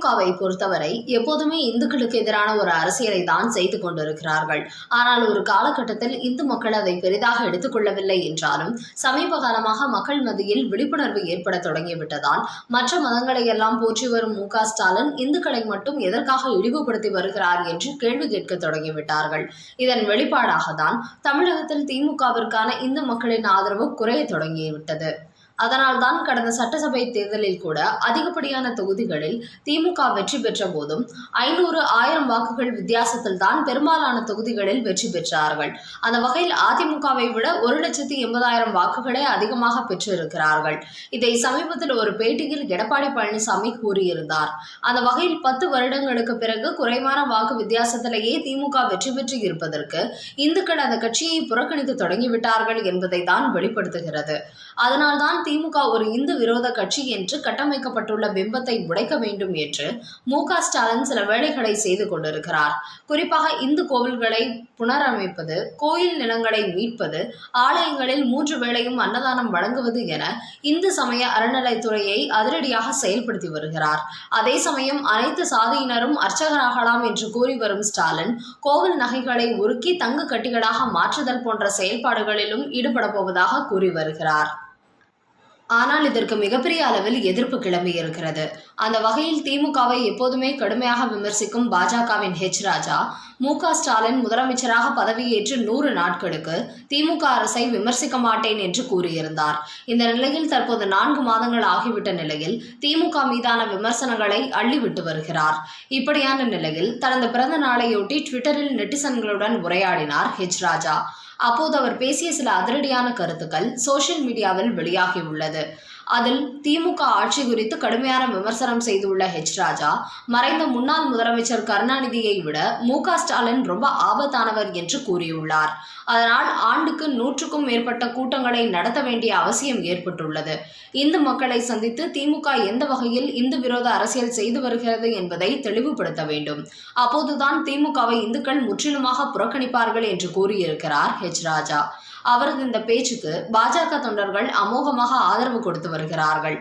திமுகவை பொறுத்தவரை எப்போதுமே இந்துக்களுக்கு எதிரான ஒரு அரசியலை தான் செய்து கொண்டிருக்கிறார்கள். ஆனால் ஒரு காலகட்டத்தில் இந்து மக்கள் அதை பெரிதாக எடுத்துக்கொள்ளவில்லை என்றாலும் சமீப காலமாக மக்கள் மத்தியில் விழிப்புணர்வு ஏற்பட தொடங்கிவிட்டதால் மற்ற மதங்களை எல்லாம் போற்றி வரும் மு.க.ஸ்டாலின் இந்துக்களை மட்டும் எதற்காக இழிவுபடுத்தி வருகிறார் என்று கேள்வி கேட்க தொடங்கிவிட்டார்கள். இதன் வெளிப்பாடாக தான் தமிழகத்தில் திமுகவிற்கான இந்து மக்களின் ஆதரவு குறைய தொடங்கிவிட்டது. அதனால்தான் கடந்த சட்டசபை தேர்தலில் கூட அதிகப்படியான தொகுதிகளில் திமுக வெற்றி பெற்ற போதும் 500,000 வாக்குகள் வித்தியாசத்தில் தான் பெரும்பாலான தொகுதிகளில் வெற்றி பெற்றார்கள். அந்த வகையில் அதிமுகவை விட 1,80,000 வாக்குகளே அதிகமாக பெற்றிருக்கிறார்கள். இதை சமீபத்தில் ஒரு பேட்டியில் எடப்பாடி பழனிசாமி கூறியிருந்தார். அந்த வகையில் 10 வருடங்களுக்கு பிறகு குறைவான வாக்கு வித்தியாசத்திலேயே திமுக வெற்றி பெற்று இருப்பதற்கு இந்துக்கள் அந்த கட்சியை புறக்கணித்து தொடங்கிவிட்டார்கள் என்பதை தான் வெளிப்படுத்துகிறது. அதனால்தான் திமுக ஒரு இந்து விரோத கட்சி என்று கட்டமைக்கப்பட்டுள்ள பிம்பத்தை உடைக்க வேண்டும் என்று மு.க.ஸ்டாலின் சில வேலைகளை செய்து கொண்டிருக்கிறார். குறிப்பாக இந்து கோவில்களை புனரமைப்பது, கோயில் நிலங்களை மீட்பது, ஆலயங்களில் 3 வேளையும் அன்னதானம் வழங்குவது என இந்து சமய அறநிலைத்துறையை அதிரடியாக செயல்படுத்தி வருகிறார். அதே சமயம் அனைத்து சாதியினரும் அர்ச்சகராகலாம் என்று கூறி வரும் ஸ்டாலின் கோவில் நகைகளை உருக்கி தங்க கட்டிகளாக மாற்றுதல் போன்ற செயல்பாடுகளிலும் ஈடுபட போவதாக கூறி வருகிறார். ஆனால் இதற்கு மிகப்பெரிய அளவில் எதிர்ப்பு கிளம்பி இருக்கிறது. அந்த வகையில் திமுகவை எப்போதுமே கடுமையாக விமர்சிக்கும் பாஜகவின் ராஜா மு.க.ஸ்டாலின் முதலமைச்சராக பதவியேற்று 100 நாட்களுக்கு திமுக அரசை விமர்சிக்க மாட்டேன் என்று கூறியிருந்தார். இந்த நிலையில் தற்போது 4 மாதங்கள் ஆகிவிட்ட நிலையில் திமுக மீதான விமர்சனங்களை அள்ளிவிட்டு வருகிறார். இப்படியான நிலையில் தனது பிறந்த நாளையொட்டி ட்விட்டரில் நெட்டிசன்களுடன் உரையாடினார் ராஜா. அப்போது அவர் பேசிய சில அதிரடியான கருத்துக்கள் சோசியல் மீடியாவில் வெளியாகியுள்ளது. அதில் திமுக ஆட்சி குறித்து கடுமையான விமர்சனம் செய்துள்ள ராஜா மறைந்த முன்னாள் முதலமைச்சர் கருணாநிதியை விட மு.க.ஸ்டாலின் ரொம்ப ஆபத்தானவர் என்று கூறியுள்ளார். அதனால் ஆண்டுக்கு 100க்கும் மேற்பட்ட கூட்டங்களை நடத்த வேண்டிய அவசியம் ஏற்பட்டுள்ளது. இந்து மக்களை சந்தித்து திமுக எந்த வகையில் இந்து விரோத அரசியல் செய்து வருகிறது என்பதை தெளிவுபடுத்த வேண்டும். அப்போதுதான் திமுகவை இந்துக்கள் முற்றிலுமாக புறக்கணிப்பார்கள் என்று கூறியிருக்கிறார் ராஜா. அவரது இந்த பேச்சுக்கு பாஜக தொண்டர்கள் அமோகமாக ஆதரவு கொடுத்து வருகிறார்கள்.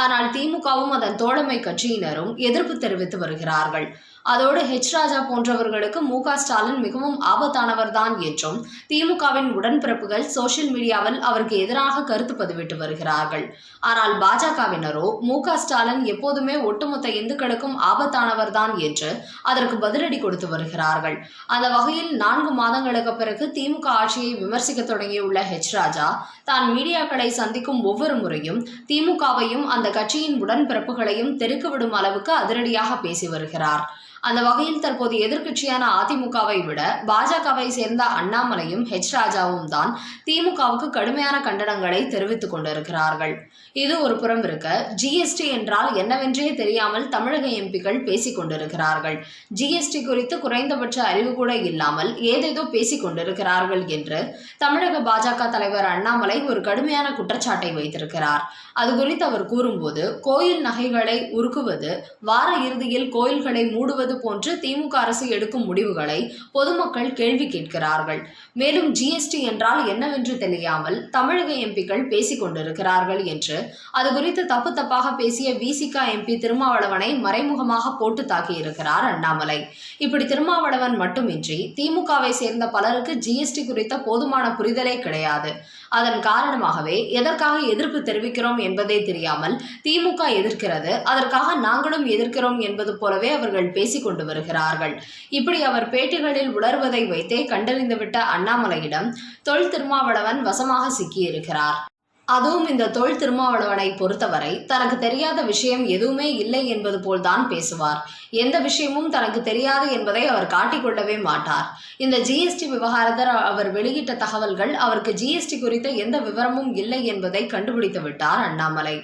ஆனால் திமுகவும் அதன் தோழமை கட்சியினரும் எதிர்ப்பு தெரிவித்து வருகிறார்கள். அதோடு ராஜா போன்றவர்களுக்கு மு.க.ஸ்டாலின் மிகவும் ஆபத்தானவர் தான் என்றும் திமுகவின் உடன்பிறப்புகள் சோசியல் மீடியாவில் அவருக்கு எதிராக கருத்து பதிவிட்டு வருகிறார்கள். ஆனால் பாஜகவினரோ மு.க.ஸ்டாலின் எப்போதுமே ஒட்டுமொத்த இந்துக்களுக்கும் ஆபத்தானவர் தான் என்று அதற்கு பதிலடி கொடுத்து வருகிறார்கள். அந்த வகையில் 4 மாதங்களுக்கு பிறகு திமுக ஆட்சியை விமர்சிக்க தொடங்கியுள்ள ராஜா தான் மீடியாக்களை சந்திக்கும் ஒவ்வொரு முறையும் திமுகவையும் அந்த கட்சியின் உடன்பிறப்புகளையும் தெருக்குவிடும் அளவுக்கு அதிரடியாக பேசி வருகிறார். அந்த வகையில் தற்போது எதிர்க்கட்சியான அதிமுகவை விட பாஜகவை சேர்ந்த அண்ணாமலையும் ராஜாவும் தான் திமுகவுக்கு கடுமையான கண்டனங்களை தெரிவித்துக் கொண்டிருக்கிறார்கள். இது ஒரு புறம் இருக்க, ஜிஎஸ்டி என்றால் என்னவென்றே தெரியாமல் தமிழக எம்பிக்கள் பேசிக் கொண்டிருக்கிறார்கள். ஜிஎஸ்டி குறித்து குறைந்தபட்ச அறிவு கூட இல்லாமல் ஏதேதோ பேசிக் கொண்டிருக்கிறார்கள் என்று தமிழக பாஜக தலைவர் அண்ணாமலை ஒரு கடுமையான குற்றச்சாட்டை வைத்திருக்கிறார். அது குறித்து அவர் கூறும்போது, கோயில் நகைகளை உருக்குவது, வார இறுதியில் கோயில்களை மூடுவது போன்று திமுக அரசு எடுக்கும் முடிவுகளை பொதுமக்கள் கேள்வி கேட்கிறார்கள். மேலும் ஜிஎஸ்டி என்றால் என்னவென்று தெரியாமல் தமிழக எம்பிக்கள் பேசிக் கொண்டிருக்கிறார்கள் என்று அது குறித்து தப்பாக பேசிய விசிக எம்பி திருமாவளவனை மறைமுகமாக போட்டு தாக்கியிருக்கிறார் அண்ணாமலை. இப்படி திருமாவளவன் மட்டுமின்றி திமுகவை சேர்ந்த பலருக்கு ஜிஎஸ்டி குறித்த போதுமான புரிதலே கிடையாது. அதன் காரணமாகவே எதற்காக எதிர்ப்பு தெரிவிக்கிறோம் என்பதே தெரியாமல் திமுக எதிர்க்கிறது, அதற்காக நாங்களும் எதிர்க்கிறோம் என்பது போலவே அவர்கள் பேசிக் கொண்டு வருகிறார்கள். இப்படி அவர் பேட்டிகளில் உளறுவதை வைத்தே கண்டறிந்துவிட்ட அண்ணாமலையிடம் தொல் திருமாவளவன் வசமாக சிக்கியிருக்கிறார். அதுவும் இந்த தொல் திருமாவளவனை பொறுத்தவரை தனக்கு தெரியாத விஷயம் எதுவுமே இல்லை என்பது போல்தான் பேசுவார். எந்த விஷயமும் தனக்கு தெரியாது என்பதை அவர் காட்டிக்கொள்ளவே மாட்டார். இந்த ஜிஎஸ்டி விவகாரத்தில் அவர் வெளியிட்ட தகவல்கள் அவருக்கு ஜிஎஸ்டி குறித்த எந்த விவரமும் இல்லை என்பதை கண்டுபிடித்து விட்டார் அண்ணாமலை.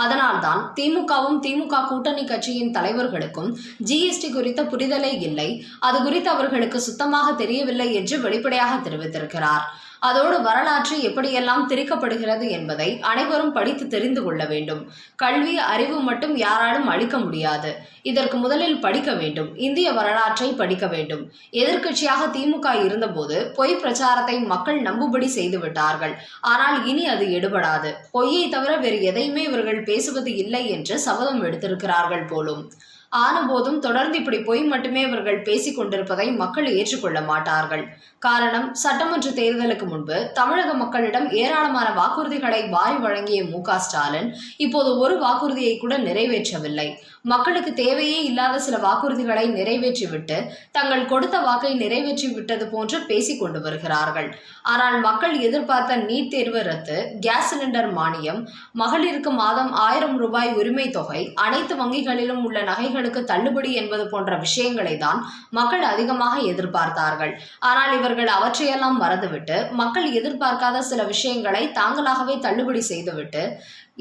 அதனால்தான் திமுகவும் திமுக கூட்டணி கட்சியின் தலைவர்களுக்கும் ஜிஎஸ்டி குறித்த புரிதலே இல்லை, அது குறித்து அவர்களுக்கு சுத்தமாக தெரியவில்லை என்று வெளிப்படையாக தெரிவித்திருக்கிறார். அதோடு வரலாற்று எப்படியெல்லாம் திரிக்கப்படுகிறது என்பதை அனைவரும் படித்து தெரிந்து கொள்ள வேண்டும். கல்வி அறிவு மட்டும் யாராலும் அளிக்க முடியாது. இதற்கு முதலில் படிக்க வேண்டும், இந்திய வரலாற்றை படிக்க வேண்டும். எதிர்க்கட்சியாக திமுக இருந்தபோது பொய் பிரச்சாரத்தை மக்கள் நம்பும்படி செய்துவிட்டார்கள். ஆனால் இனி அது எடுபடாது. பொய்யை தவிர வேறு எதையுமே இவர்கள் பேசுவது இல்லை என்று சபதம் எடுத்திருக்கிறார்கள் போலும். ஆனபோதும் தொடர்ந்து இப்படி பொய் மட்டுமே இவர்கள் பேசிக் கொண்டிருப்பதை மக்கள் ஏற்றுக்கொள்ள மாட்டார்கள். காரணம், சட்டமன்ற தேர்தலுக்கு முன்பு தமிழக மக்களிடம் ஏராளமான வாக்குறுதிகளை வாரி வழங்கிய மு.க.ஸ்டாலின் இப்போது ஒரு வாக்குறுதியை கூட நிறைவேற்றவில்லை. மக்களுக்கு தேவையே இல்லாத சில வாக்குறுதிகளை நிறைவேற்றிவிட்டு தங்கள் கொடுத்த வாக்கை நிறைவேற்றி விட்டது போன்று பேசிக் கொண்டு வருகிறார்கள். ஆனால் மக்கள் எதிர்பார்த்த நீட் தேர்வு ரத்து, கேஸ் சிலிண்டர் மானியம், மகளிருக்கு மாதம் 1000 ரூபாய் உரிமை தொகை, அனைத்து வங்கிகளிலும் உள்ள நகைகளுக்கு தள்ளுபடி என்பது போன்ற விஷயங்களை தான் மக்கள் அதிகமாக எதிர்பார்த்தார்கள். ஆனால் இவர்கள் அவற்றையெல்லாம் மறந்துவிட்டு மக்கள் எதிர்பார்க்காத சில விஷயங்களை தாங்களாகவே தள்ளுபடி செய்துவிட்டு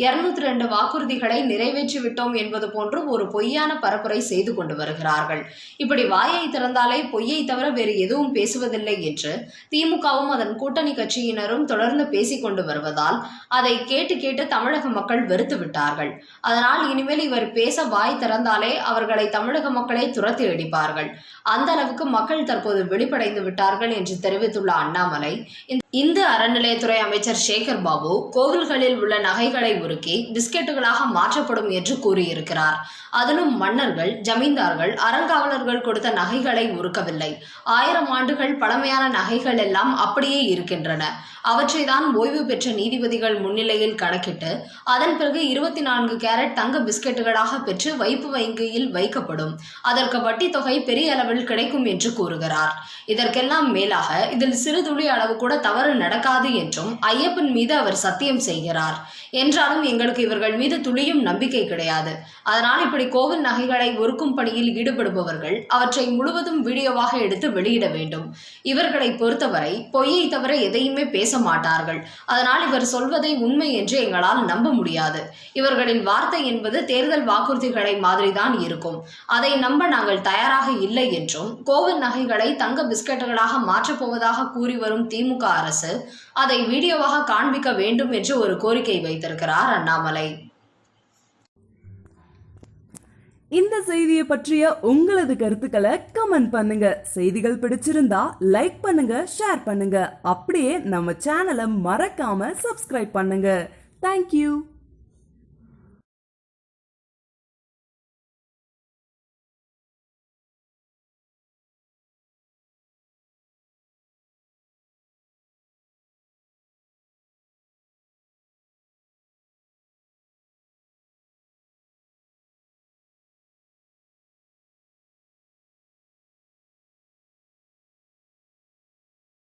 202 வாக்குறுதிகளை நிறைவேற்றி விட்டோம் என்பது போன்று ஒரு பொய்யான பரப்புரை செய்து கொண்டு வருகிறார்கள். இப்படி வாயை திறந்தாலே பொய்யை தவிர வேறு எதுவும் பேசுவதில்லை என்று திமுகவும் அதன் கூட்டணி கட்சியினரும் தொடர்ந்து பேசிக் கொண்டு வருவதால் அதை கேட்டு கேட்டு தமிழக மக்கள் வெறுத்து விட்டார்கள். அதனால் இனிமேல் இவர் பேச வாய் திறந்தாலே அவர்களை தமிழக மக்களே துரத்தி அடிப்பார்கள். அந்த அளவுக்கு மக்கள் தற்போது வெளிப்படைந்து விட்டார்கள் என்று தெரிவித்துள்ள அண்ணாமலை, இந்து அறநிலையத்துறை அமைச்சர் சேகர் பாபு கோவில்களில் உள்ள நகைகளை உருக்கி பிஸ்கெட்டுகளாக மாற்றப்படும் என்று கூறியிருக்கிறார். அதிலும் மன்னர்கள், ஜமீன்தார்கள், அறங்காவலர்கள் கொடுத்த நகைகளை உருக்கவில்லை. 1000 ஆண்டுகள் பழமையான நகைகள் எல்லாம் அப்படியே இருக்கின்றன. அவற்றை தான் ஓய்வு பெற்ற நீதிபதிகள் முன்னிலையில் கணக்கிட்டு அதன் பிறகு 24 கேரட் தங்க பிஸ்கெட்டுகளாக பெற்று வைப்பு வங்கியில் வைக்கப்படும். அதற்கு வட்டி தொகை பெரிய அளவில் கிடைக்கும் என்று கூறுகிறார். இதற்கெல்லாம் மேலாக இதில் சிறு துளி அளவு கூட தவறு நடக்காது என்றும் ஐயப்பன் மீது அவர் சத்தியம் செய்கிறார். என்றாலும் எங்களுக்கு இவர்கள் மீது துளியும் நம்பிக்கை கிடையாது. அதனால் இப்படி கோவில் நகைகளை ஒருக்கும் பணியில் ஈடுபடுபவர்கள் அவற்றை முழுவதும் வீடியோவாக எடுத்து வெளியிட வேண்டும். இவர்களை பொறுத்தவரை பொய்யை தவிர எதையுமே பேச மாட்டார்கள். அதனால் இவர் சொல்வதை உண்மை என்று எங்களால் நம்ப முடியாது. இவர்களின் வார்த்தை என்பது தேர்தல் வாக்குறுதிகளை மாதிரிதான் இருக்கும். அதை நம்ப நாங்கள் தயாராக இல்லை என்றும், கோவில் நகைகளை தங்க பிஸ்கட்டுகளாக மாற்றப் போவதாக கூறி வரும் திமுக அரசு அதை வீடியோவாக காண்பிக்க வேண்டும் என்று ஒரு கோரிக்கை வைத்திருக்கிறார் அண்ணாமலை. இந்த செய்தியை பற்றிய உங்களது கருத்துக்களை கமெண்ட் பண்ணுங்க. செய்திகள் பிடிச்சிருந்தா லைக் பண்ணுங்க, ஷேர் பண்ணுங்க. அப்படியே நம்ம சேனலை மறக்காம சப்ஸ்கிரைப் பண்ணுங்க. தேங்க்யூ.